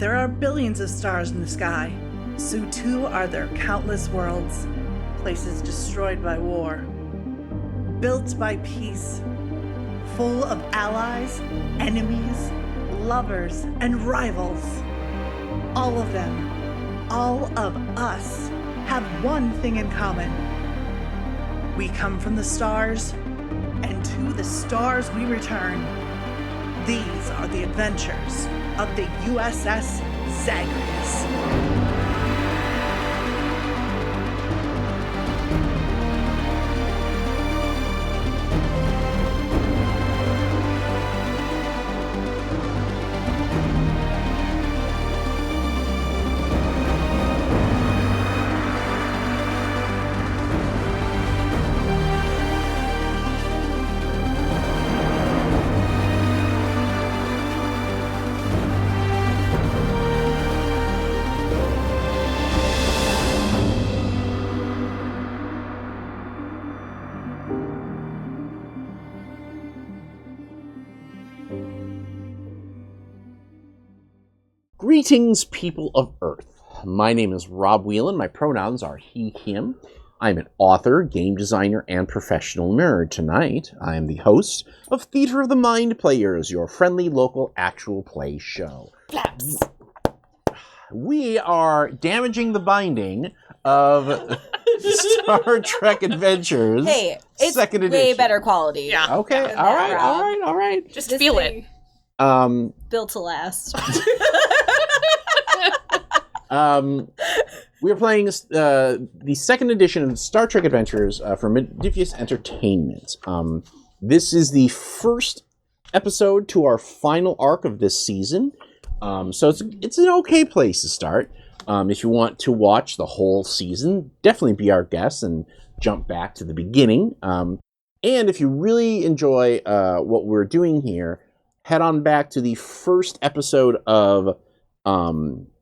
There are billions of stars in the sky. So too are there countless worlds, places destroyed by war, built by peace, full of allies, enemies, lovers, and rivals. All of them, all of us, have one thing in common. We come from the stars, and to the stars we return. These are the adventures of the USS Zagreus. Greetings, people of Earth. My name is Rob Whelan. My pronouns are he, him. I'm an author, game designer, and professional nerd. Tonight, I am the host of Theater of the Mind Players, your friendly local actual play show. Flaps. We are damaging the binding of Star Trek Adventures. Hey, it's second edition. way better quality. Yeah. Okay, all right. Just feel it. Built to last. We are playing the second edition of Star Trek Adventures from Modiphius Entertainment. This is the first episode to our final arc of this season, so it's an okay place to start. If you want to watch the whole season, definitely be our guest and jump back to the beginning. And if you really enjoy what we're doing here, head on back to the first episode of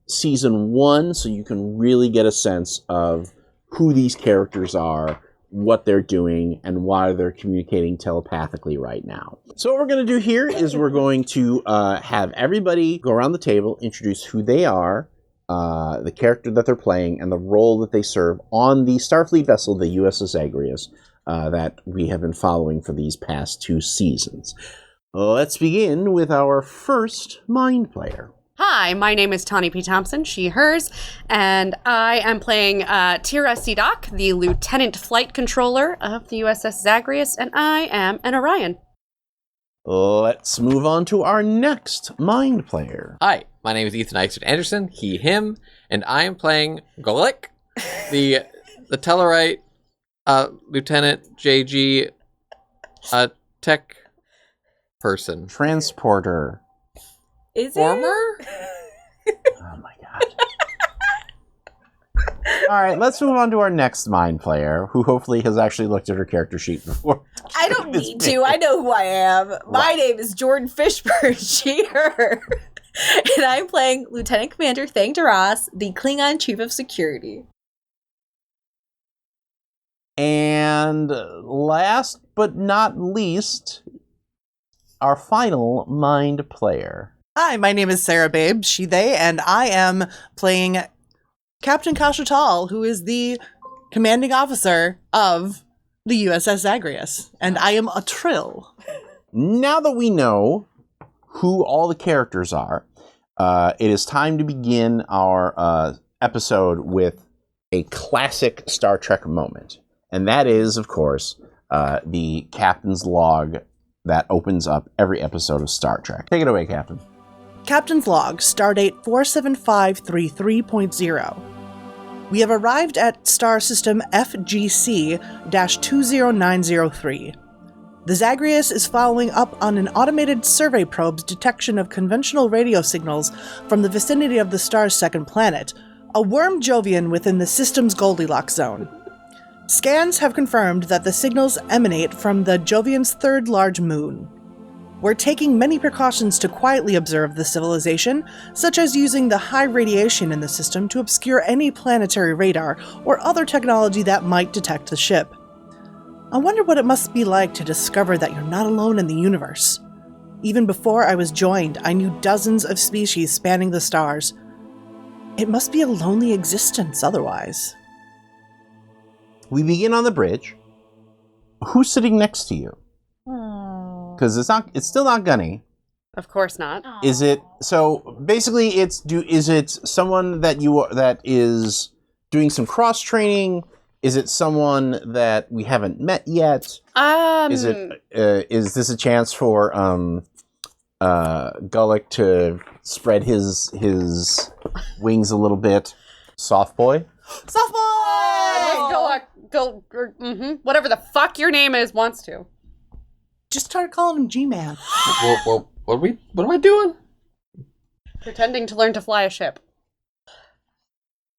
Season 1 so you can really get a sense of who these characters are, what they're doing, and why they're communicating telepathically right now. So what we're going to do here is we're going to have everybody go around the table, introduce who they are, the character that they're playing, and the role that they serve on the Starfleet vessel, the USS Zagreus, that we have been following for these past 2 seasons. Let's begin with our first Mind Player. Hi, my name is Tawny P. Thompson, she, hers, and I am playing Tira Sidak, the Lieutenant Flight Controller of the USS Zagreus, and I am an Orion. Let's move on to our next Mind Player. Hi, my name is Ethan Eichert Anderson, he, him, and I am playing Golik, the Tellarite Lieutenant JG tech person. Transporter. Is Former? Oh my god. Alright, let's move on to our next Mind Player, who hopefully has actually looked at her character sheet before. I don't need to. I know who I am. My name is Jordan Fishburne, she, her. And I'm playing Lieutenant Commander Thang Duras, the Klingon Chief of Security. And last but not least, our final Mind Player. Hi, my name is Sarah Babe, she, they, and I am playing Captain Kashatal, who is the commanding officer of the USS Zagreus, and I am a Trill. Now that we know who all the characters are, it is time to begin our episode with a classic Star Trek moment. And that is, of course, the Captain's Log that opens up every episode of Star Trek. Take it away, Captain. Captain's Log, Stardate 47533.0. We have arrived at star system FGC-20903. The Zagreus is following up on an automated survey probe's detection of conventional radio signals from the vicinity of the star's second planet, a worm Jovian within the system's Goldilocks zone. Scans have confirmed that the signals emanate from the Jovian's third large moon. We're taking many precautions to quietly observe the civilization, such as using the high radiation in the system to obscure any planetary radar or other technology that might detect the ship. I wonder what it must be like to discover that you're not alone in the universe. Even before I was joined, I knew dozens of species spanning the stars. It must be a lonely existence otherwise. We begin on the bridge. Who's sitting next to you? Because it's still not Gunny. Of course not. Is it so? Basically, is it someone that is doing some cross training? Is it someone that we haven't met yet? Is this a chance for Gullick to spread his wings a little bit? Soft boy. Soft boy! Whatever the fuck your name is wants to. Just start calling him G-Man. Well, what am I doing? Pretending to learn to fly a ship.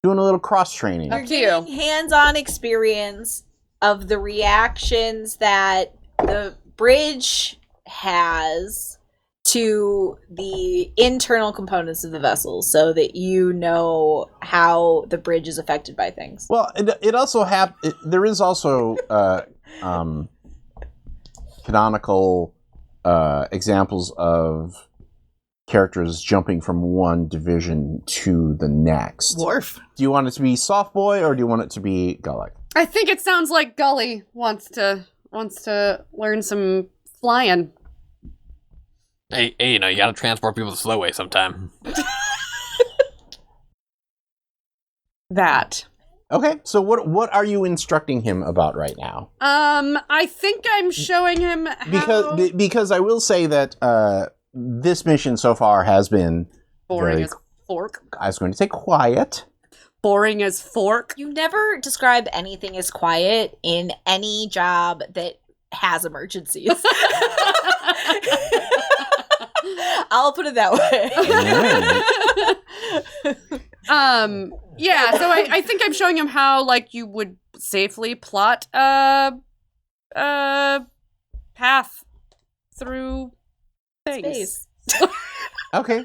Doing a little cross training. You're Up to you. getting hands-on experience of the reactions that the bridge has to the internal components of the vessel, so that you know how the bridge is affected by things. Well, it also there is also canonical examples of characters jumping from one division to the next. Worf. Do you want it to be Soft Boy or do you want it to be Gullick? I think it sounds like Gully wants to learn some flying. Hey, you gotta transport people the slow way sometime. That. Okay, so what are you instructing him about right now? I think I'm showing him how Because I will say that this mission so far has been boring very, as fork. I was going to say quiet. Boring as fork. You never describe anything as quiet in any job that has emergencies. I'll put it that way. Yeah, so I think I'm showing him how, like, you would safely plot a path through things. Space. Okay.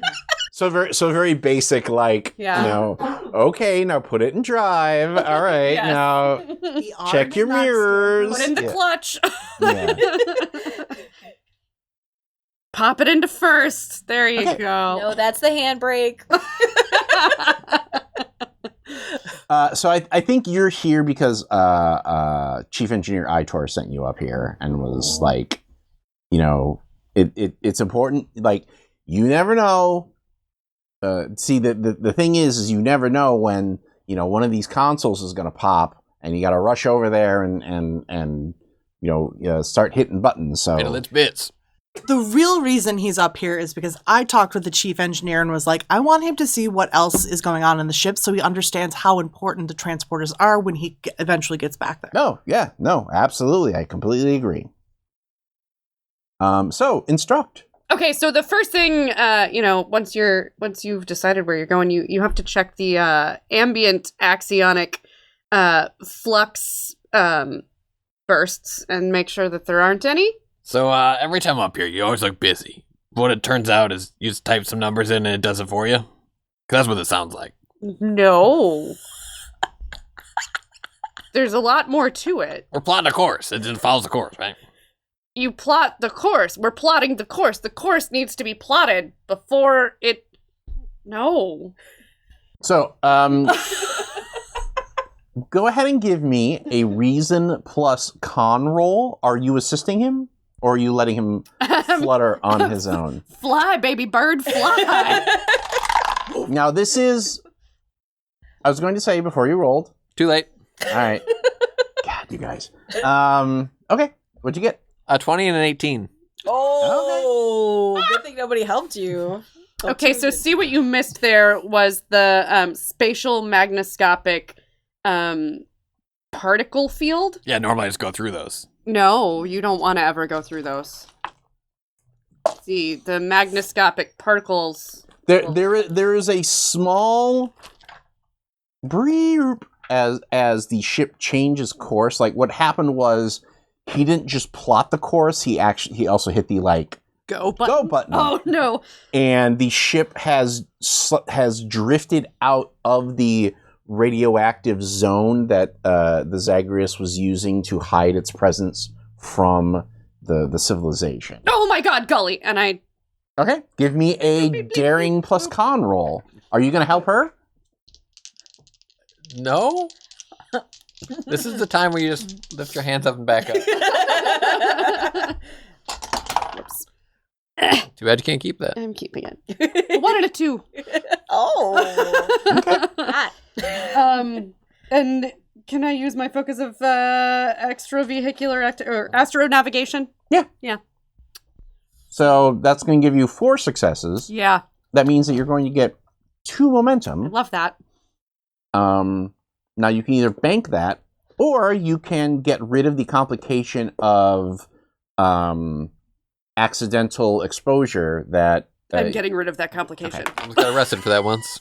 So very basic, like, Yeah. okay, now put it in drive. All right, Yes. now The arm check is your not mirrors. Put in the Yeah. clutch. Yeah. Pop it into first. There you Okay. go. No, that's the handbrake. So I think you're here because Chief Engineer Itor sent you up here and was like, it's important. Like, you never know. See, the thing is you never know when one of these consoles is going to pop, and you got to rush over there and start hitting buttons. So It's bits. The real reason he's up here is because I talked with the chief engineer and was like, I want him to see what else is going on in the ship so he understands how important the transporters are when he eventually gets back there. no, absolutely, I completely agree. So instruct. Okay, so the first thing, once you've decided where you're going, you have to check the ambient axionic flux bursts and make sure that there aren't any. So every time I'm up here, you always look busy. What it turns out is you just type some numbers in and it does it for you. 'Cause that's what it sounds like. No. There's a lot more to it. We're plotting a course. It just follows the course, right? You plot the course. We're plotting the course. The course needs to be plotted before it... No. So go ahead and give me a reason plus con roll. Are you assisting him? Or are you letting him flutter on his own? Fly, baby bird, fly. Now, this is... I was going to say before you rolled. Too late. All right. God, you guys. Okay, what'd you get? 20 and an 18. Oh, good thing nobody helped you. Okay, so see what you missed there was the spatial magnoscopic particle field. Yeah, normally I just go through those. No, you don't want to ever go through those. See, the magnoscopic particles. There is a small breep as the ship changes course. Like, what happened was he didn't just plot the course, he also hit the Go button. Oh no. And the ship has drifted out of the radioactive zone that the Zagreus was using to hide its presence from the civilization. Oh my god, Gully! And I Okay, give me a daring plus con roll. Are you going to help her? No? This is the time where you just lift your hands up and back up. Whoops. Too bad you can't keep that. I'm keeping it. A 1 and a 2. Oh. Okay. And can I use my focus of extravehicular or astro navigation? Yeah. Yeah. So that's going to give you 4 successes. Yeah. That means that you're going to get 2 I momentum. love that. Now you can either bank that, or you can get rid of the complication of accidental exposure that... I'm getting rid of that complication. Okay. I almost got arrested for that once.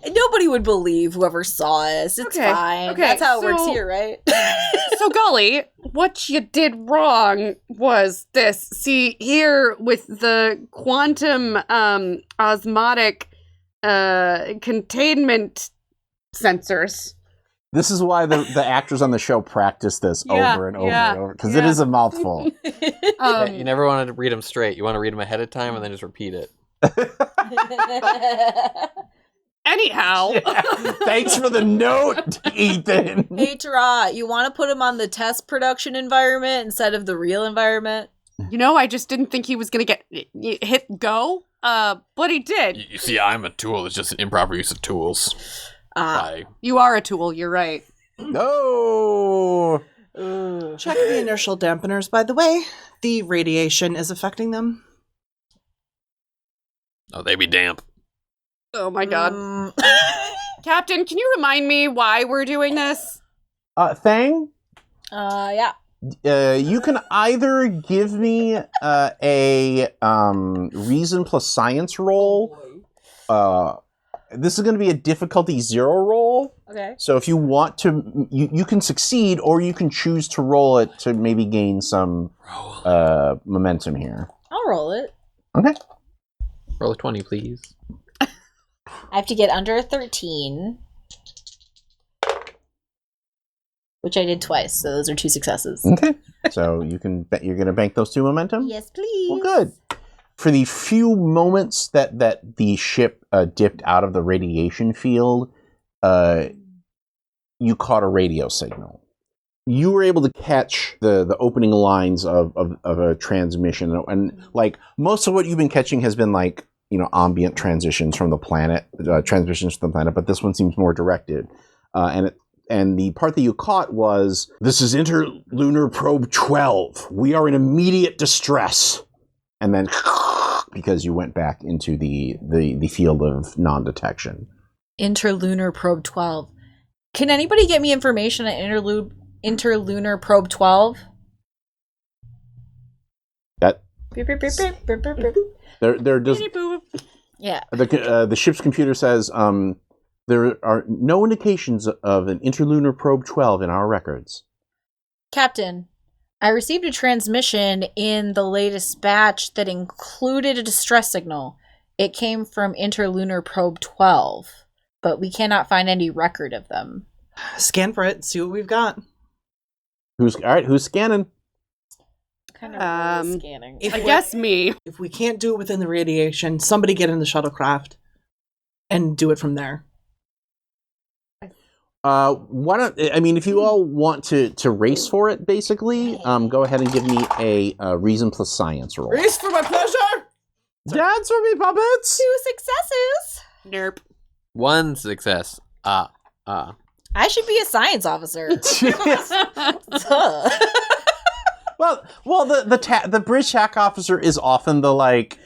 Nobody would believe whoever saw us. It's Okay, fine. okay, That's how it works so- here, right? So, Golly, what you did wrong was this. See, here with the quantum osmotic containment sensors. This is why the actors on the show practice this Yeah, over and over yeah, and over, because it yeah. is a mouthful. You never want to read them straight. You want to read them ahead of time and then just repeat it. Anyhow. Thanks for the note, Ethan. Hey, Tara, you want to put him on the test production environment instead of the real environment? You know, I just didn't think he was going to get hit go, but he did. You see, I'm a tool. It's just an improper use of tools. You are a tool, you're right. No. Check the inertial dampeners, by the way. The radiation is affecting them. Oh, they be damp. Oh my god. Captain, can you remind me why we're doing this? Thang, Yeah. you can either give me a reason plus science roll. This is going to be a difficulty 0 roll. Okay. So if you want to, you can succeed, or you can choose to roll it to maybe gain some momentum here. I'll roll it. Okay. Roll a 20, please. I have to get under a 13. Which I did twice, so those are 2 successes. Okay. So you can you're going to bank those 2 momentum? Yes, please. Well, good. For the few moments that the ship dipped out of the radiation field, you caught a radio signal. You were able to catch the opening lines of a transmission, and like most of what you've been catching has been like, you know, ambient transitions from the planet, transmissions from the planet, but this one seems more directed. And the part that you caught was, "This is Interlunar Probe 12. We are in immediate distress." And then, because you went back into the field of non-detection. Interlunar Probe 12. Can anybody get me information on Interlunar Probe 12? That Beep, beep, beep, beep, beep, beep, beep. there does Yeah. the ship's computer says there are no indications of an Interlunar Probe 12 in our records. Captain, I received a transmission in the latest batch that included a distress signal. It came from Interlunar Probe 12, but we cannot find any record of them. Scan for it, see what we've got. Who's scanning? Kind of really scanning. If I we- guess me. If we can't do it within the radiation, somebody get in the shuttlecraft and do it from there. Why don't I mean, if you all want to race for it, basically, go ahead and give me a reason plus science roll. Race for my pleasure! Dance for me, puppets. 2 successes! Nerp. 1 success. I should be a science officer. Well, the bridge tack officer is often the like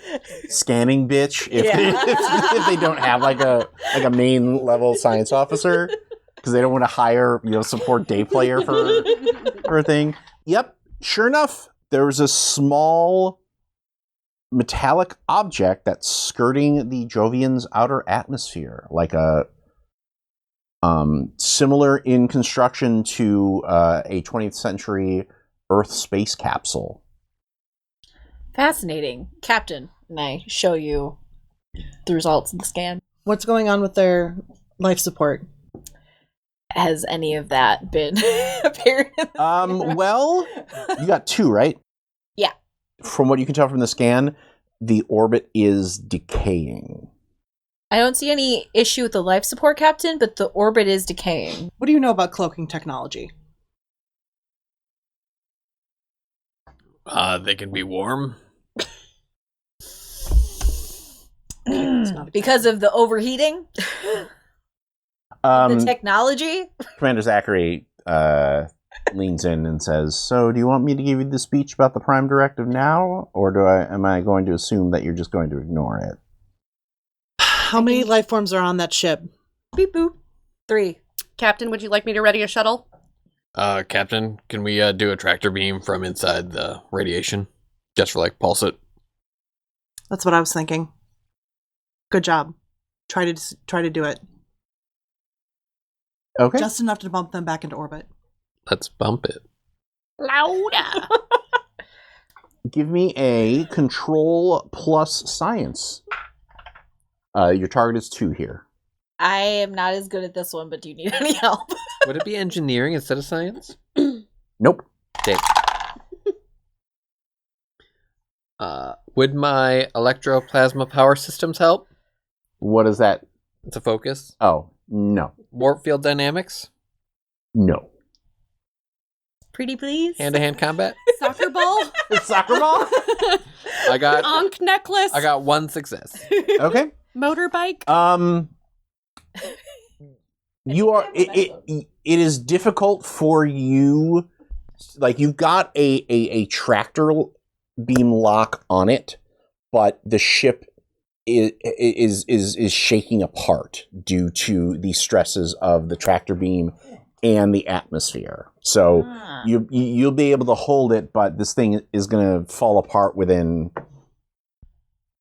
scanning bitch if if they don't have like a main level science officer, because they don't want to hire, you know, support day player for a thing. Yep, sure enough, there was a small metallic object that's skirting the Jovian's outer atmosphere, like a similar in construction to a 20th century Earth space capsule. Fascinating. Captain, and I show you the results of the scan. What's going on with their life support? Has any of that been apparent? Well, you got 2, right? Yeah. from what you can tell from the scan, the orbit is decaying. I don't see any issue with the life support, Captain, but the orbit is decaying. What do you know about cloaking technology? They can be warm. Because of the overheating? The technology? Commander Zachary leans in and says, "So, do you want me to give you the speech about the Prime Directive now, or am I going to assume that you're just going to ignore it?" How many life forms are on that ship? Beep boop. 3. Captain, would you like me to ready a shuttle? Captain, can we do a tractor beam from inside the radiation? Just for, like, pulse it? That's what I was thinking. Good job. Try to do it. Okay. Just enough to bump them back into orbit. Let's bump it. Louder. Give me a control plus science. Your target is 2 here. I am not as good at this one, but do you need any help? Would it be engineering instead of science? Nope. Okay. Would my electroplasma power systems help? What is that? It's a focus. Oh, no. Warp field dynamics? No. Pretty please? Hand-to-hand combat? Soccer ball? Soccer ball? I got Ankh necklace? 1 success. Okay. Motorbike? You are it is difficult for you, like, you've got a tractor beam lock on it, but the ship is shaking apart due to the stresses of the tractor beam and the atmosphere. So you'll be able to hold it, but this thing is going to fall apart within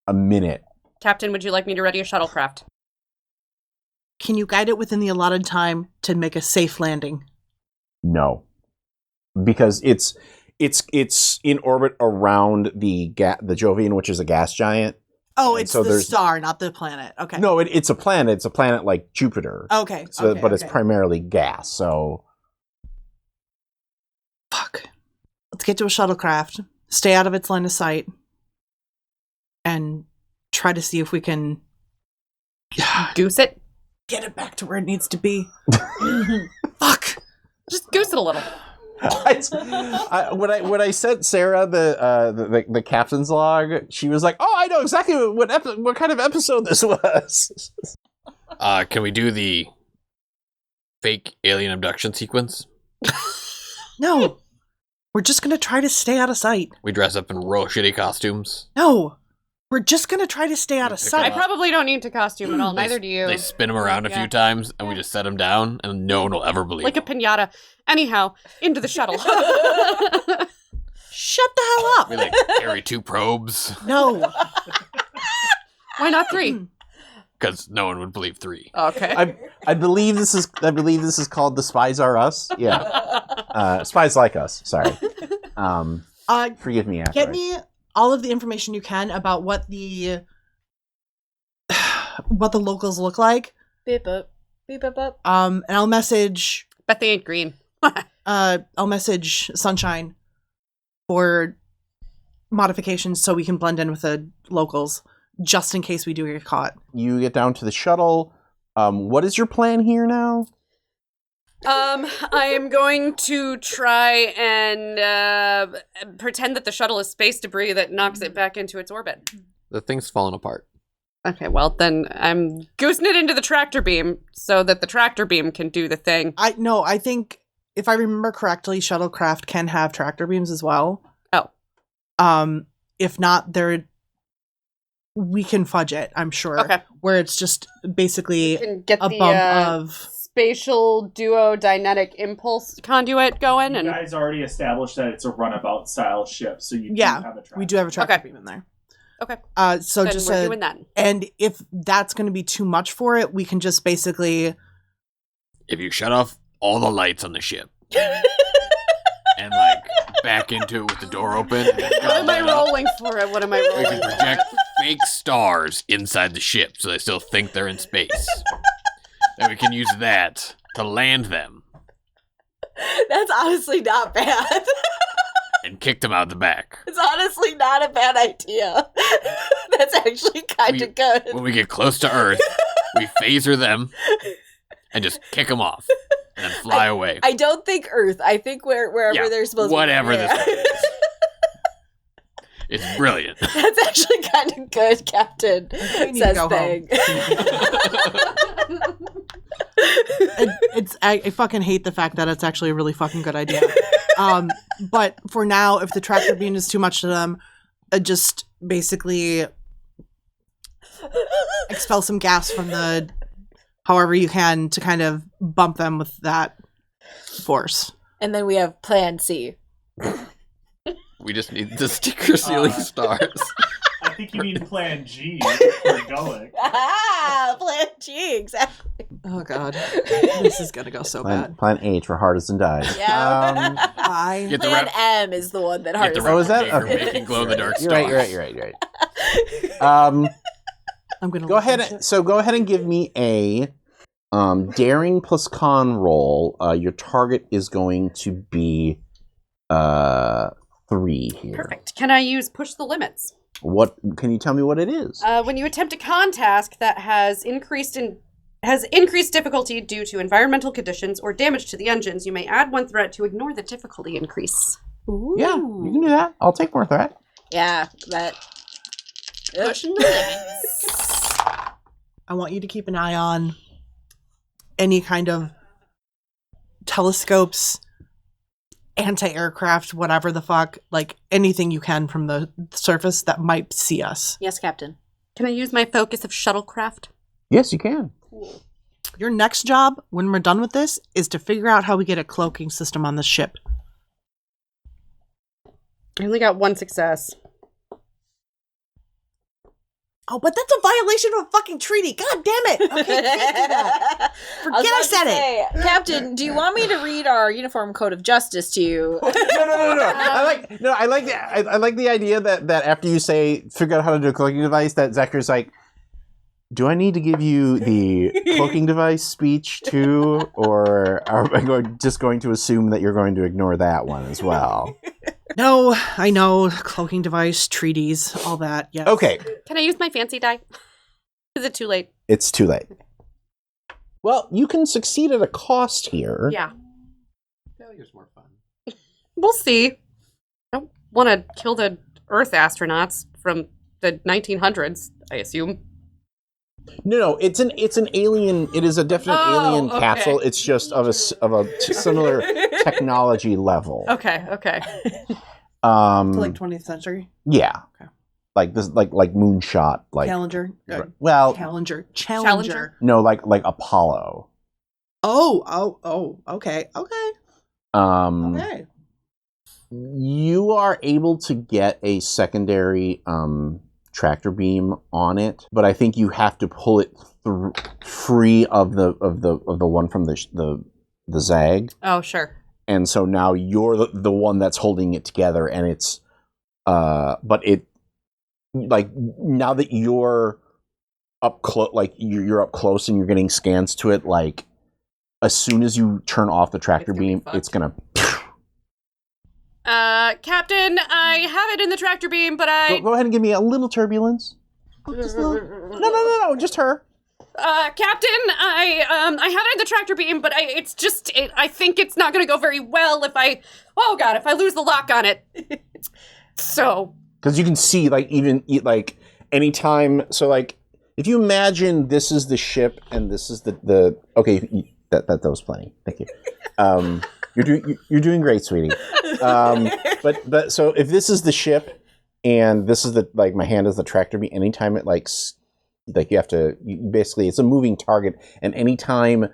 a minute. Captain, would you like me to ready a shuttlecraft? Can you guide it within the allotted time to make a safe landing? No, because it's in orbit around the Jovian, which is a gas giant. Oh, And it's so the there's- star, not the planet. Okay. No, it's a planet. It's a planet like Jupiter. Okay. So, okay, but it's okay. primarily gas. So Fuck. Let's get to a shuttlecraft, stay out of its line of sight, and try to see if we can Goose it? get it back to where it needs to be. Fuck. Just goose it a little. when I sent Sarah the captain's log, she was like, "Oh, I know exactly what kind of episode this was." Can we do the fake alien abduction sequence? No. We're just going to try to stay out of sight. We dress up in real shitty costumes. No. We're just going to try to stay out of Pick I sight. up. probably don't need to costume at all. Neither do you. They spin them around a Yeah. few times, and we just set them down, and no one will ever believe Like a them. pinata. Anyhow, into the shuttle. Shut the hell up. We like carry 2 probes, No. Why not 3? because no one would believe 3. Okay. I believe this is called The Spies Are Us. Yeah, Spies Like Us. Sorry. Forgive me. After Get me all of the information you can about what the locals look like. Beep up. Beep up up. And I'll message Bet they ain't green. I'll message Sunshine for modifications so we can blend in with the locals, just in case we do get caught. You get down to the shuttle. What is your plan here now? I am going to try and pretend that the shuttle is space debris that knocks it back into its orbit. The thing's falling apart. Okay, well, then I'm goosing it into the tractor beam so that the tractor beam can do the thing. I think if I remember correctly, shuttlecraft can have tractor beams as well. Oh. If not, we can fudge it, I'm sure. Okay. Where it's just basically Can get a the bump of spatial duodynamic impulse conduit going, You and guys already established that it's a runabout style ship, so you Yeah, do have a track. we do have a tractor Okay. beam in there. Okay. So then just we're doing that. and if that's going to be too much for it, we can just basically If you shut off all the lights on the ship, and like back into it with the door open, and it's What am I light up, rolling for it? What am I we rolling can for? project fake stars inside the ship so they still think they're in space. And we can use that to land them That's honestly not bad. and and kicked him out the back. It's honestly not a bad idea. That's actually kind of good. When we get close to Earth, we phaser them and just kick them off and then fly away. I don't think Earth. I think wherever they're supposed whatever to be. this is. It's brilliant. That's actually kind of good, Captain. We need to Says go thing. I fucking hate the fact that it's actually a really fucking good idea. But for now, if the tractor beam is too much to them, just basically expel some gas from the however you can to kind of bump them with that force. And then we have Plan C. We just need the sticker sealing stars. I think you mean Plan G for Gullick. Plan G, exactly. Oh god, this is gonna go so bad. Plan H for hardest and dies. Yeah. Get the Plan rep- M is the one that Get the hardest. Oh, is that- replicator okay. making glow in the dark You're stars. right. I'm gonna Go ahead and give me a daring plus con roll. Your target is going to be 3 here. Perfect. Can I use push the limits? What can you tell me what it is? When you attempt a con task that has increased difficulty due to environmental conditions or damage to the engines, you may add 1 threat to ignore the difficulty increase. Ooh. Yeah, you can do that. I'll take more threat. Yeah, that. Pushing the limits. I want you to keep an eye on any kind of telescopes, anti-aircraft, whatever the fuck, like anything you can from the surface that might see us. Yes, Captain. Can I use my focus of shuttlecraft? Yes, you can. Your next job, when we're done with this, is to figure out how we get a cloaking system on this ship. I only got 1 success. Oh, but that's a violation of a fucking treaty. God damn it. Okay, can't do that. Forget I said it. Captain, do you want me to read our uniform code of justice to you? No. I like the idea that after you say figure out how to do a cloaking device, that Zachariah's like, do I need to give you the cloaking device speech too, or are I just going to assume that you're going to ignore that one as well? No, I know. Cloaking device, treaties, all that. Yeah. Okay, Can I use my fancy die? Is it too late? it's too late. Well, you can succeed at a cost here. Yeah. Failure's more fun. We'll see. I don't want to kill the Earth astronauts from the 1900s, I assume. No, it's an alien. It is a definite alien okay. capsule. It's just of a similar technology level. Okay. Like 20th century. Yeah. Okay. Like this, like moonshot, like Challenger. Good. well, Challenger. no, like Apollo. Oh, okay. Okay. You are able to get a secondary tractor beam on it, but I think you have to pull it free of the one from the Zag. Oh, sure. And so now you're the one that's holding it together, and it's but it, like, now that you're up close, like you're up close and you're getting scans to it, like as soon as you turn off the tractor beam, it's gonna. Captain, I have it in the tractor beam, but Go ahead and give me a little turbulence. Just a little. No, just her. Captain, I have it in the tractor beam, but I think it's not gonna go very well if I lose the lock on it. So. Because you can see, like, even like anytime. So, like, if you imagine this is the ship and this is the okay, that was plenty. Thank you. You're doing great, sweetie. But so if this is the ship and this is the, like, my hand is the tractor beam. Anytime it like you have to basically, it's a moving target, and anytime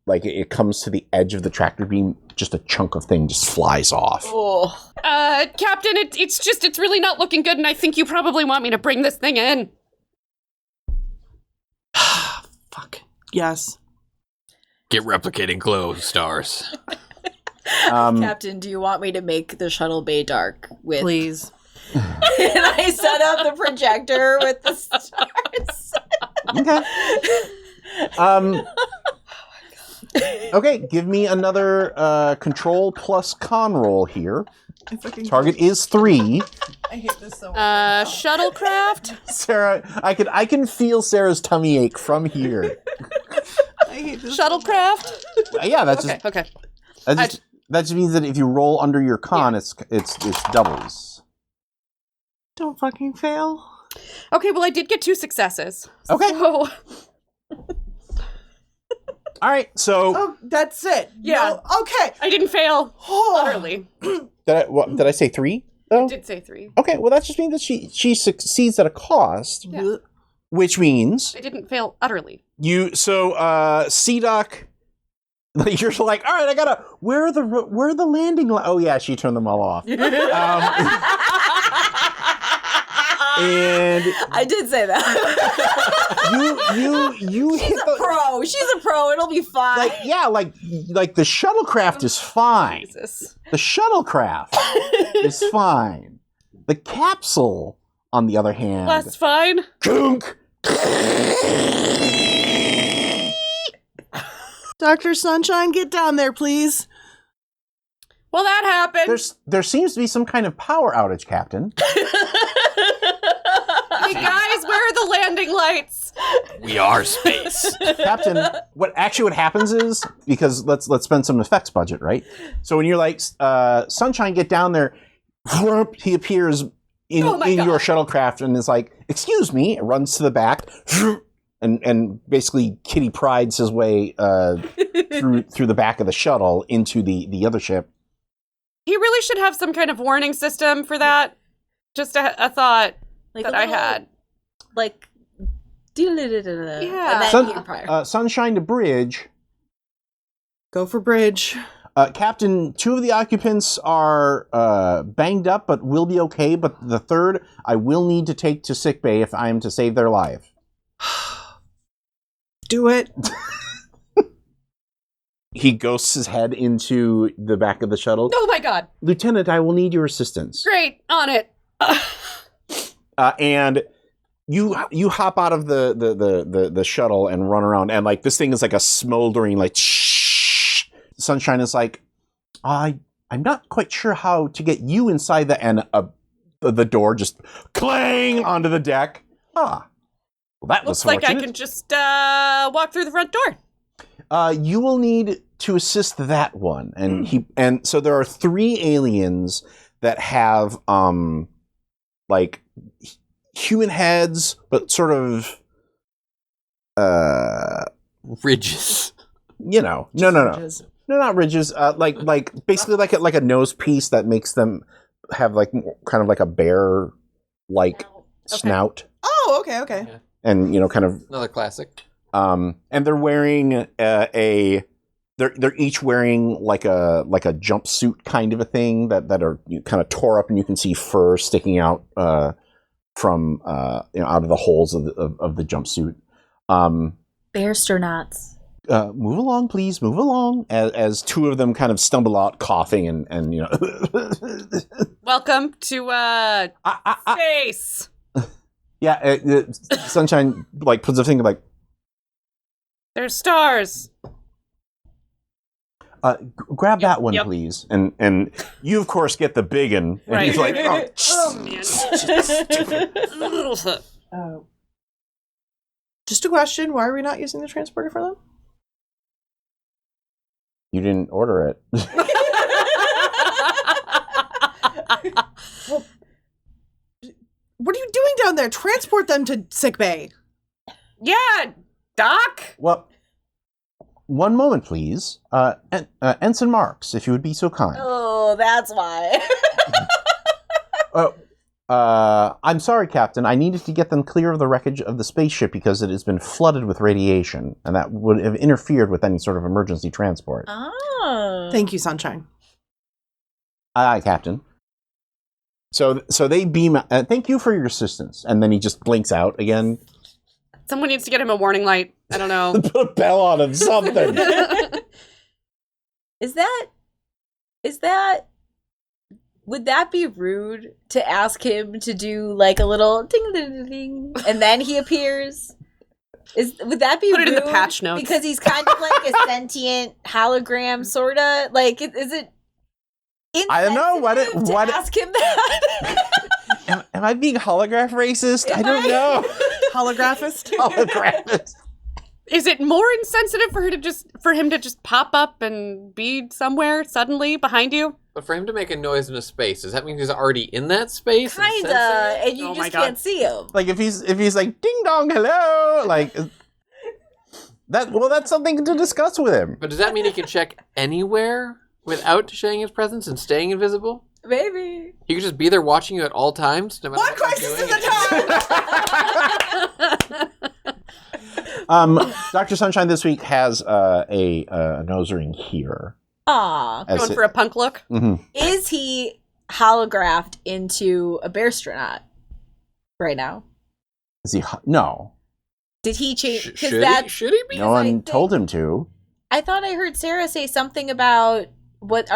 like it comes to the edge of the tractor beam, just a chunk of thing just flies off. Oh. Captain, it's really not looking good, and I think you probably want me to bring this thing in. Fuck. Yes. Get replicating glow stars. Captain, do you want me to make the shuttle bay dark with? Please. And I set up the projector with the stars. Okay. Okay, give me another control plus con roll here. I fucking Target is 3. I hate this so much. Shuttlecraft. Sarah, I can feel Sarah's tummy ache from here. I hate this. Shuttlecraft. Yeah, that's Okay. Okay. that just means that if you roll under your con, it's doubles. Don't fucking fail. Okay. Well, I did get 2 successes. Okay. So, All right. So Oh, that's it. Yeah. No, okay. I didn't fail Oh. utterly. did I say 3? Though? I did say 3. Okay. Well, that just means that she succeeds at a cost, Yeah. which means I didn't fail utterly. CDOC. You're like, all right, I gotta. Where are the landing? Oh yeah, she turned them all off. And I did say that. you She's hit a pro. She's a pro. It'll be fine. like the shuttlecraft is fine. Jesus. The shuttlecraft is fine. The capsule, on the other hand, That's fine. gunk. Dr. Sunshine, get down there, please. Well, that happened. There seems to be some kind of power outage, Captain. Hey guys, where are the landing lights? We are space. Captain, what happens is, because let's spend some effects budget, right? So when you're like, Sunshine, get down there, he appears in Oh my God. your shuttlecraft and is like, excuse me, runs to the back, and basically Kitty prides his way through the back of the shuttle into the other ship. He really should have some kind of warning system for that. Just a thought Like that a I little, had. Like, Yeah. and then Sun- prior. Sunshine to bridge. Go for bridge. Captain, 2 of the occupants are banged up, but will be okay. But the 3rd, I will need to take to sickbay if I am to save their life. Do it. He ghosts his head into the back of the shuttle. Oh my God. Lieutenant, I will need your assistance. Great. On it. And you hop out of the shuttle and run around, and like this thing is like a smoldering like shh. Sunshine is like, I'm not quite sure how to get you inside the door just clang onto the deck. Well, that was Looks like I fortunate. can just walk through the front door. You will need to assist that one, and so there are 3 aliens that have like human heads, but sort of Ridges. no, not ridges. Like basically like a nose piece that makes them have like kind of like a bear like snout, Oh, okay. and kind of Another classic. and they're wearing they're each wearing like a jumpsuit kind of a thing that are kind of tore up, and you can see fur sticking out from out of the holes of the jumpsuit. Bear sternauts. Move along, please. Move along. As 2 of them kind of stumble out, coughing and Welcome to space. yeah. Sunshine like puts a finger like. There's stars. Grab that one, yep. please. And you, of course, get the big one. And Right. he's like, Oh. Just a question. Why are we not using the transporter for them? you didn't order it. What are you doing down there? Transport them to sickbay. Yeah, Doc. Well, one moment, please. Ensign Marks, if you would be so kind. Oh, that's why. I'm sorry, Captain. I needed to get them clear of the wreckage of the spaceship because it has been flooded with radiation, and that would have interfered with any sort of emergency transport. Oh. Thank you, Sunshine. Aye, Captain. So they beam. Thank you for your assistance, and then he just blinks out again. Someone needs to get him a warning light. I don't know. Put a bell on him, something. Is that would that be rude to ask him to do like a little ding ding ding and then he appears? Would that be Put it rude? in the patch notes. Because he's kind of like a sentient hologram sorta? Like is it I don't know what insensitive to ask him that. am I being holograph racist? I don't know. Holographist? Holographist. Is it more insensitive for him to just pop up and be somewhere suddenly behind you? But for him to make a noise in a space, does that mean he's already in that space? and Kinda, sensing it? and you Oh my just God. can't see him. Like if he's like ding dong hello, like that. Well, that's something to discuss with him. But does that mean he can check anywhere without showing his presence and staying invisible? Maybe. He could just be there watching you at all times, no matter One what you're crisis doing, at a time! Dr. Sunshine this week has a nose ring here. Aw. As Going it- for a punk look? Mhm. Is he holographed into a bear astronaut right now? Is he? No, Did he change? Because Should that he? Should he be? no I one think- told him to. I thought I heard Sarah say something about what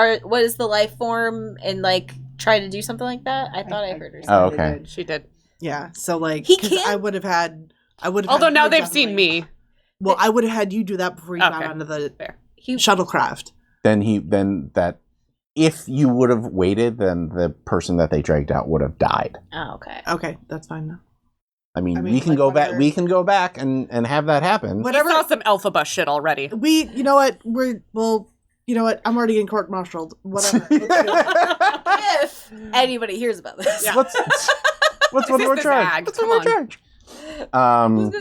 is the life form and like try to do something like that. I thought I heard her say. Oh, okay. She did. Yeah, so like, He 'cause can't- I would have had Although had now you they've seen definitely- me. Well, I would have had you do that before you got Okay. onto the He, shuttlecraft. Then that if you would have waited, then the person that they dragged out would have died. oh, okay. Okay, that's fine now. I mean, I mean, we can like, go back. whether- We can go back and have that happen. Whatever. We saw some alpha bus shit already. You know what? You know what? I'm already getting court-martialed. Whatever. Let's do it. If anybody hears about this, Yeah. What's This one is more the charge? Zag. What's Come one more on. charge?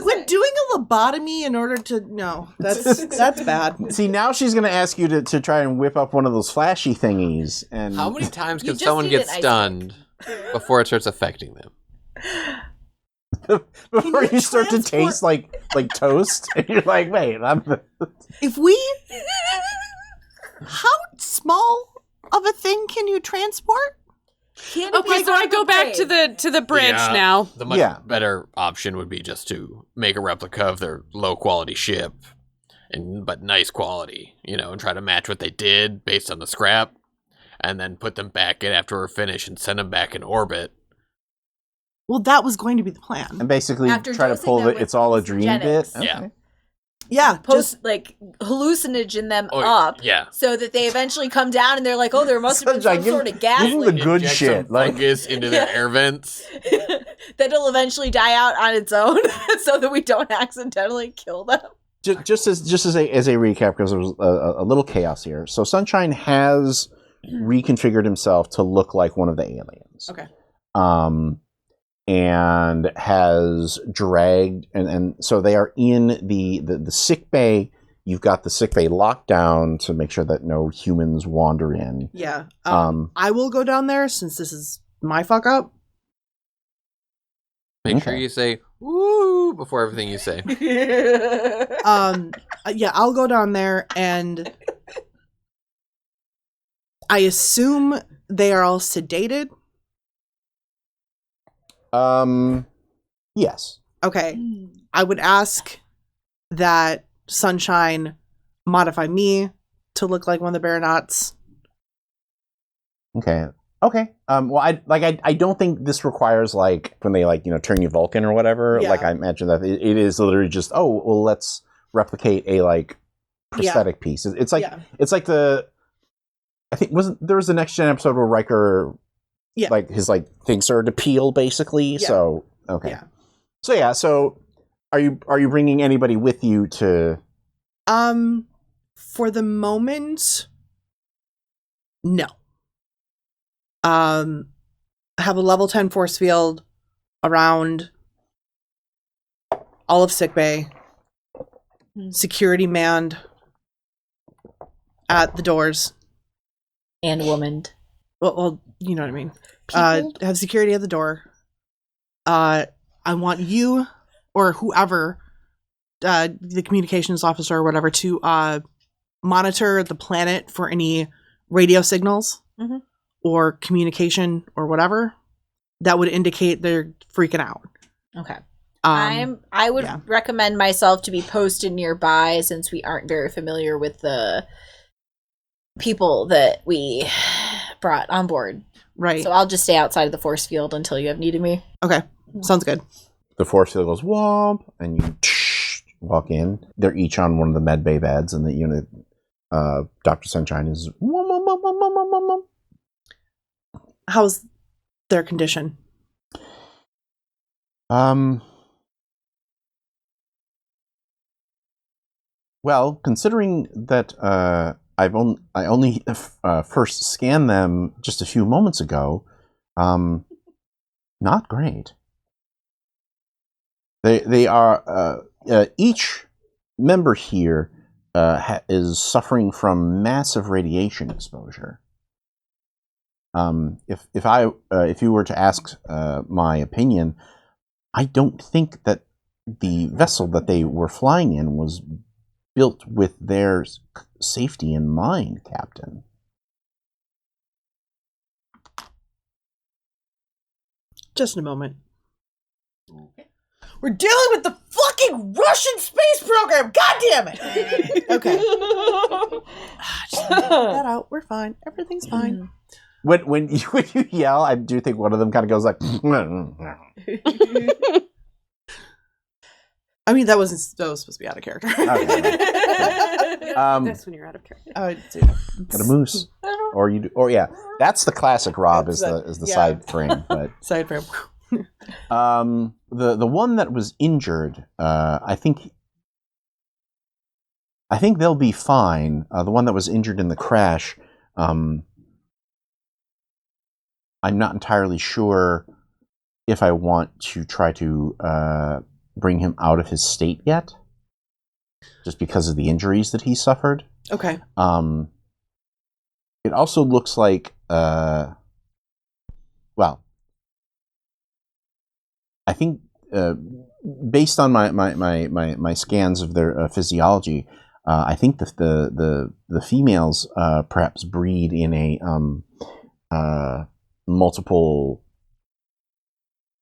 When doing a lobotomy in order to that's bad. See, now she's going to ask you to try and whip up one of those flashy thingies. And How many times You can just someone need get an ice stunned before it starts affecting them? before Can you you start to transport- taste like toast, and you're like, wait, If we, how small of a thing can you transport? Can it Okay, be so I go back to upgrade? the bridge now. The much Yeah. better option would be just to make a replica of their low quality ship, but nice quality, and try to match what they did based on the scrap, and then put them back in after we're finished and send them back in orbit. Well, that was going to be the plan. and basically After try to dosing pull them the with it's all a dream bit. hallucinogenics. Yeah. Yeah, Post like hallucinogen them Oh, up, yeah. so that they eventually come down and they're like, oh, there must have been Sunshine, some give- sort of give gas them the leak good Inject shit, some like- fungus into their air vents. that'll eventually die out on its own, so that we don't accidentally kill them. Just as a recap, because there was a little chaos here. So Sunshine has reconfigured himself to look like one of the aliens. Okay. And has dragged and so they are in the sick bay. You've got the sick bay locked down to make sure that no humans wander in. Yeah. Um, I will go down there since this is my fuck up. Make sure Okay. you say "woo" before everything you say. Yeah, I'll go down there and I assume they are all sedated. Yes. Okay. I would ask that Sunshine modify me to look like one of the Baronauts. Okay. Well, I don't think this requires like when they turn you Vulcan or whatever. Yeah. Like I imagine that it is literally just let's replicate a prosthetic piece. It's like Yeah. it's like I think there was the Next Gen episode where Riker Yeah. his things started to peel basically. Yeah. So okay. Yeah. So are you bringing anybody with you to? For the moment, no. I have a level 10 force field around all of sickbay. Security manned at the doors. And womaned. Well, you know what I mean. Peopled? Have security at the door. I want you or whoever, the communications officer or whatever, to monitor the planet for any radio signals Mhm. or communication or whatever that would indicate they're freaking out. Okay. Um, I would yeah. recommend myself to be posted nearby, since we aren't very familiar with the people that we brought on board. right. So I'll just stay outside of the force field until you have needed me. Okay. Sounds good. The force field goes womp, and you walk in. They're each on one of the med bay beds, and the unit, Dr. Sunshine is womp, womp, womp, womp, womp, womp, womp. How's their condition? Well, considering that I only first scanned them just a few moments ago, not great. They are each member here is suffering from massive radiation exposure. If you were to ask my opinion, I don't think that the vessel that they were flying in was built with their safety in mind, Captain. Just in a moment. We're dealing with the fucking Russian space program! God damn it! Okay. Just get that out. We're fine. Everything's fine. When you yell, I do think one of them kind of goes like... I mean, that was supposed to be out of character. Okay. That's when you're out of character. Got a moose, or yeah, that's the classic Rob is the yeah. side frame. But Side frame. the one that was injured, I think they'll be fine. The one that was injured in the crash, I'm not entirely sure if I want to try to bring him out of his state yet, just because of the injuries that he suffered. Okay. It also looks like, well, I think based on my scans of their physiology, I think the females perhaps breed in a multiple,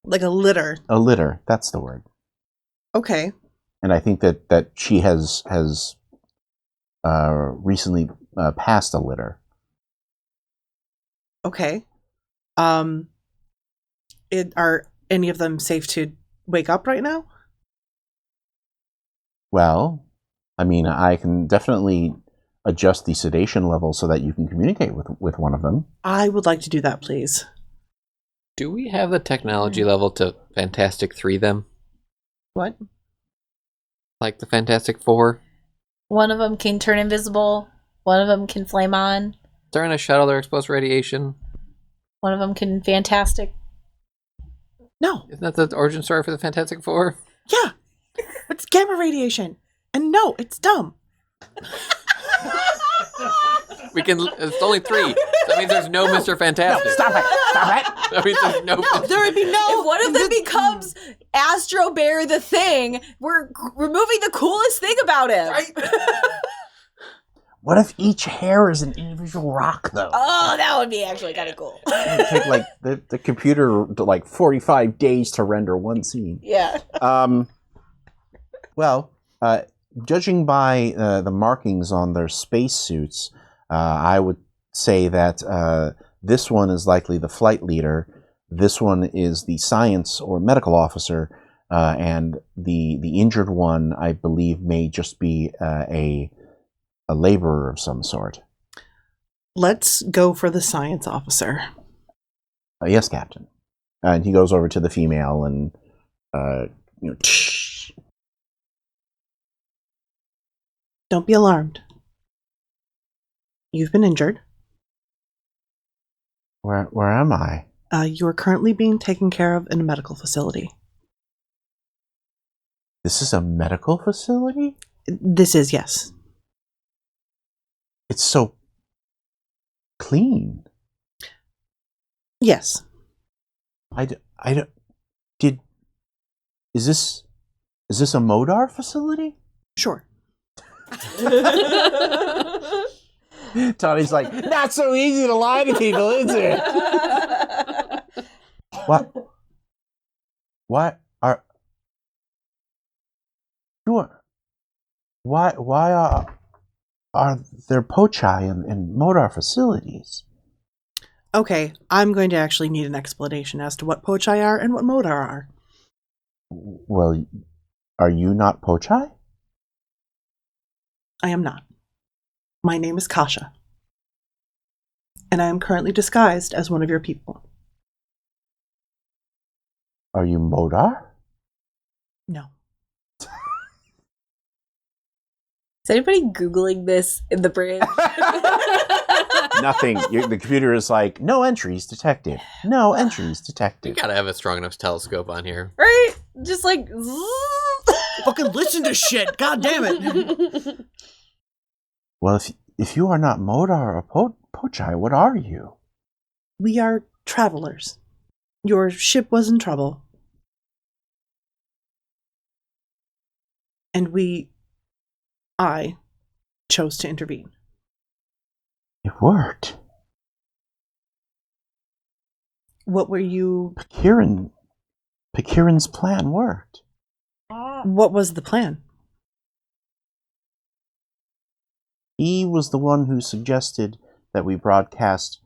Like a litter. a litter. That's the word. Okay. And I think that she has recently passed a litter. Okay. Are any of them safe to wake up right now? Well, I mean, I can definitely adjust the sedation level so that you can communicate with one of them. I would like to do that, please. Do we have the technology level to Fantastic 3 them? What? Like the Fantastic Four? One of them can turn invisible. One of them can flame on. They're in a shuttle, they're exposed to radiation. One of them can fantastic. No. Isn't that the origin story for the Fantastic Four? Yeah. It's gamma radiation. And no, it's dumb. We can. It's only 3. So that means there's no Mr. Fantastic. Stop it! Stop it! That means there's no. There would be no. If one of them becomes Astro Bear the Thing, we're removing the coolest thing about him. What if each hair is an individual rock, though? Oh, that would be actually kind of cool. It would take like the computer to like 45 days to render one scene. Yeah. Well, judging by the markings on their spacesuits, I would say that this one is likely the flight leader. This one is the science or medical officer, and the injured one, I believe, may just be a laborer of some sort. Let's go for the science officer. Yes, Captain. And he goes over to the female and, Don't be alarmed. You've been injured. Where am I? You are currently being taken care of in a medical facility. This is a medical facility? This is, yes. It's so clean. Yes. Is this a Modar facility? Sure. Tony's like, not so easy to lie to people, is it? Why are there Pochai and Modar facilities? Okay, I'm going to actually need an explanation as to what Pochai are and what Modar are. Well, are you not Pochai? I am not. My name is Kasha. and I am currently disguised as one of your people. Are you Modar? No. Is anybody Googling this in the bridge? Nothing. The computer is like, no entries detected. No entries You detected. gotta have a strong enough telescope on here. Right? Just like. Fucking listen to shit. God damn it. Well, if you are not Modar or Pochai, what are you? We are travelers. Your ship was in trouble. And I chose to intervene. It worked. What were you... Pekirin's plan worked. What was the plan? He was the one who suggested that we broadcast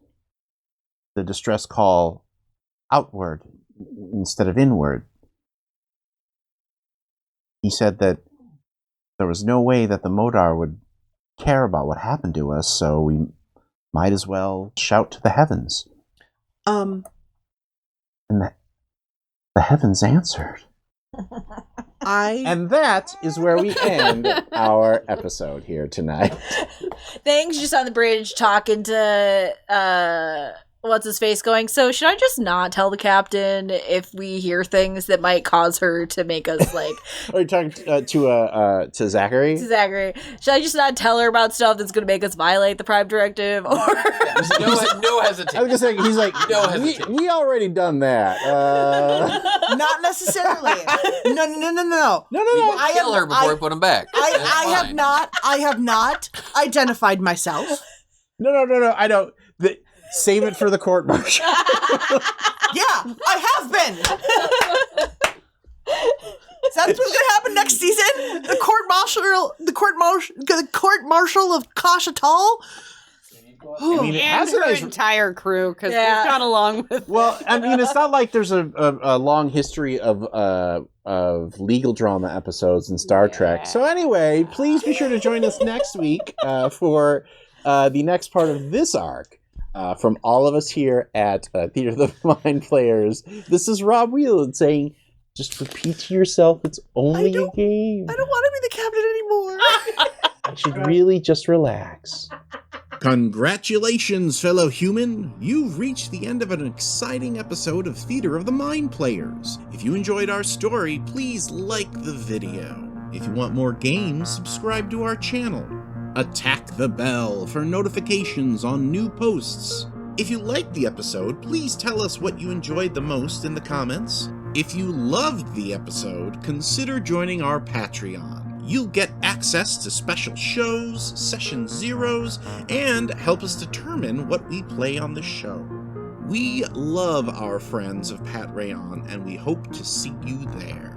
the distress call outward instead of inward. He said that there was no way that the Modar would care about what happened to us, so we might as well shout to the heavens. And the heavens answered. And that is where we end our episode here tonight. Things just on the bridge talking to what's his face going, so should I just not tell the captain if we hear things that might cause her to make us like Are you talking to Zachary? to Zachary? Should I just not tell her about stuff that's gonna make us violate the Prime Directive? Or No hesitation. I was gonna say, he's like, No hesitation. we already done that. Not necessarily. No. No. We kill her before we put him back. I have not identified myself. No. I don't. Save it for the court martial. Yeah, I have been. Is that what's gonna happen next season? The court martial of Kashatal? I mean, it And has a her nice. entire crew, because Yeah. they've gone along with. Well, I mean, it's not like there's a long history of legal drama episodes in Star Trek. So anyway, please be sure to join us next week for the next part of this arc. From all of us here at Theater of the Mind Players, this is Rob Wheelan saying, just repeat to yourself, it's only a game. I don't want to be the captain anymore. I should really just relax. Congratulations, fellow human! You've reached the end of an exciting episode of Theater of the Mind Players. If you enjoyed our story, please like the video. If you want more games, subscribe to our channel. Attack the bell for notifications on new posts. If you liked the episode, please tell us what you enjoyed the most in the comments. If you loved the episode, consider joining our Patreon. You'll get access to special shows, session zeros, and help us determine what we play on the show. We love our friends of Pat Rayon, and we hope to see you there.